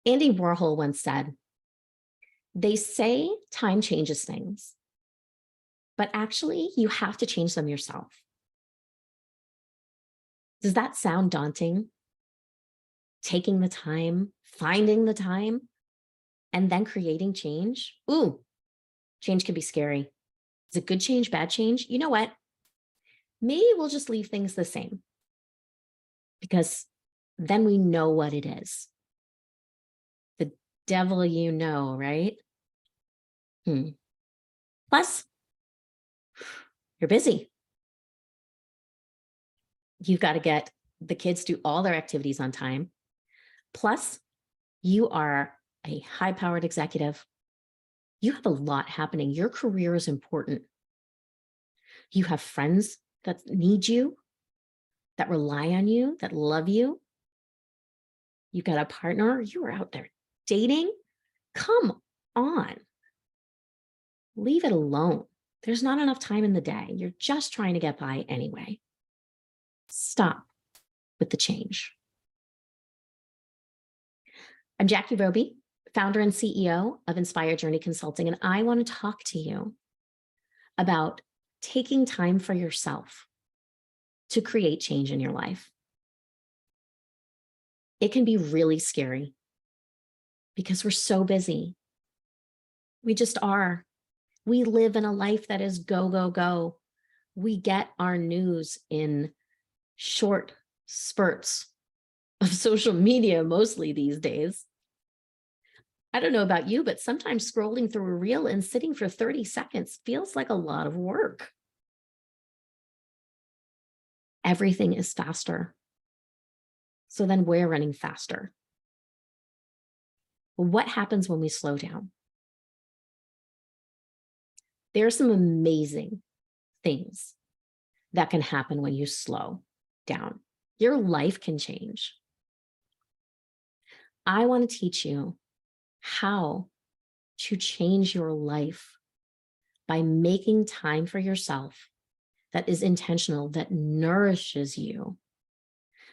Andy Warhol once said, "They say time changes things, but actually you have to change them yourself." Does that sound daunting? Taking the time, finding the time, and then creating change? Ooh, change can be scary. Is it good change, bad change? You know what? Maybe we'll just leave things the same because then we know what it is. The devil you know, right? Plus, you're busy. You've got to get the kids to do all their activities on time. Plus, you are a high-powered executive. You have a lot happening. Your career is important. You have friends that need you, that rely on you, that love you. You've got a partner. You are out there dating. Come on. Leave it alone. There's not enough time in the day. You're just trying to get by anyway. Stop with the change. I'm Jackie Roby, founder and CEO of Inspire Journey Consulting, and I want to talk to you about taking time for yourself to create change in your life. It can be really scary because we're so busy. We just are. We live in a life that is go, go, go. We get our news in short spurts of social media, mostly these days. I don't know about you, but sometimes scrolling through a reel and sitting for 30 seconds feels like a lot of work. Everything is faster. So then we're running faster. What happens when we slow down? There are some amazing things that can happen when you slow down. Your life can change. I want to teach you how to change your life by making time for yourself that is intentional, that nourishes you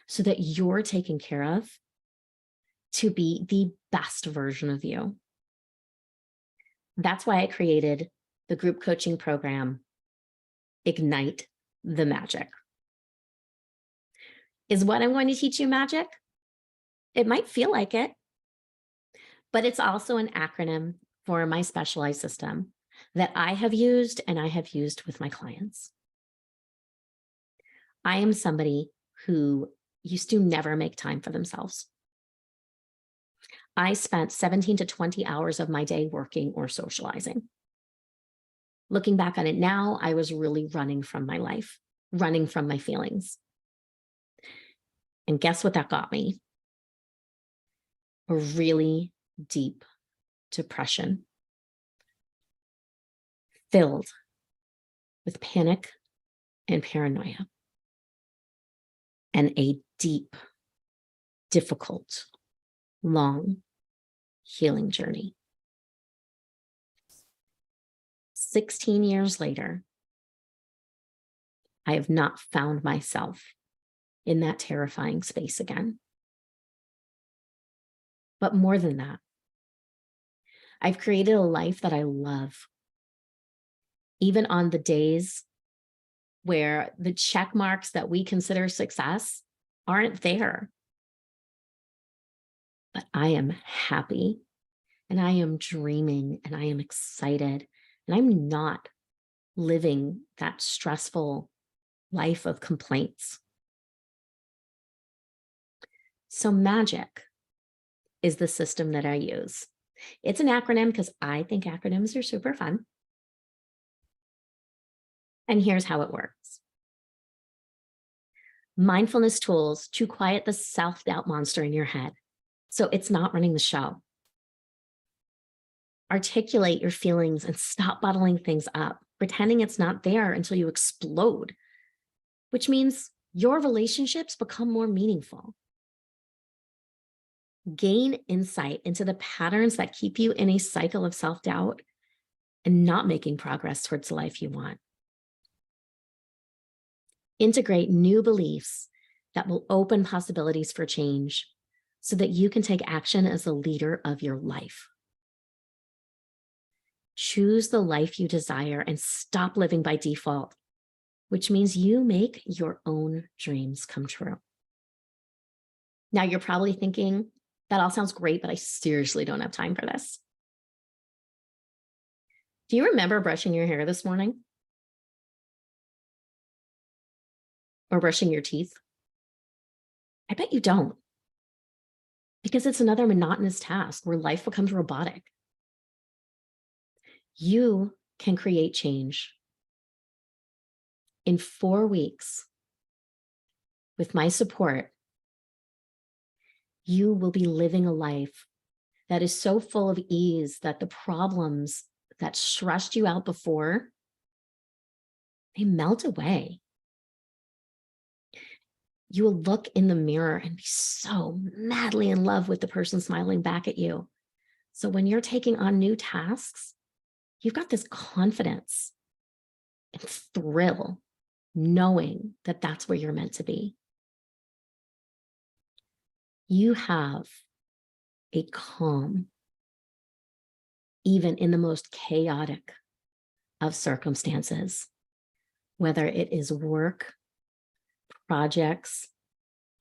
so that you're taken care of to be the best version of you. That's why I created the group coaching program, Ignite the Magic. Is what I'm going to teach you magic? It might feel like it, but it's also an acronym for my specialized system that I have used and I have used with my clients. I am somebody who used to never make time for themselves. I spent 17 to 20 hours of my day working or socializing. Looking back on it now, I was really running from my life, running from my feelings. And guess what that got me? A really deep depression, filled with panic and paranoia, and a deep, difficult, long healing journey. 16 years later, I have not found myself in that terrifying space again. But more than that, I've created a life that I love. Even on the days where the check marks that we consider success aren't there. But I am happy and I am dreaming and I am excited and I'm not living that stressful life of complaints. So magic is the system that I use. It's an acronym because I think acronyms are super fun. And here's how it works. Mindfulness tools to quiet the self-doubt monster in your head so it's not running the show. Articulate your feelings and stop bottling things up, pretending it's not there until you explode, which means your relationships become more meaningful. Gain insight into the patterns that keep you in a cycle of self-doubt and not making progress towards the life you want. Integrate new beliefs that will open possibilities for change so that you can take action as the leader of your life. Choose the life you desire and stop living by default, which means you make your own dreams come true. Now, you're probably thinking, that all sounds great, but I seriously don't have time for this. Do you remember brushing your hair this morning? Or brushing your teeth? I bet you don't, because it's another monotonous task where life becomes robotic. You can create change. In 4 weeks, with my support, you will be living a life that is so full of ease that the problems that stressed you out before, they melt away. You will look in the mirror and be so madly in love with the person smiling back at you. So when you're taking on new tasks, you've got this confidence and thrill knowing that that's where you're meant to be. You have a calm, even in the most chaotic of circumstances, whether it is work, projects,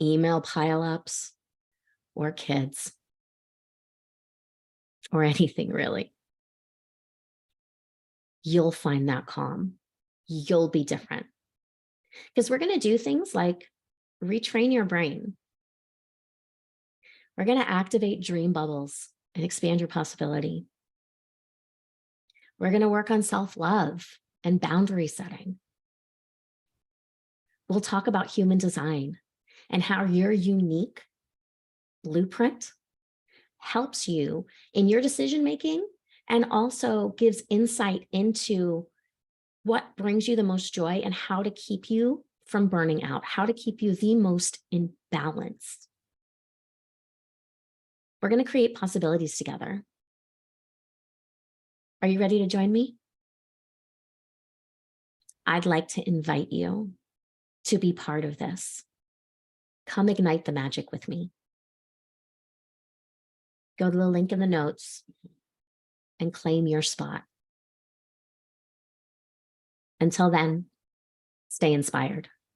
email pileups, or kids, or anything really. You'll find that calm. You'll be different. Because we're going to do things like retrain your brain. We're going to activate dream bubbles and expand your possibility. We're going to work on self-love and boundary setting. We'll talk about human design and how your unique blueprint helps you in your decision-making and also gives insight into what brings you the most joy and how to keep you from burning out, how to keep you the most in balance. We're going to create possibilities together. Are you ready to join me? I'd like to invite you to be part of this. Come ignite the magic with me. Go to the link in the notes and claim your spot. Until then, stay inspired.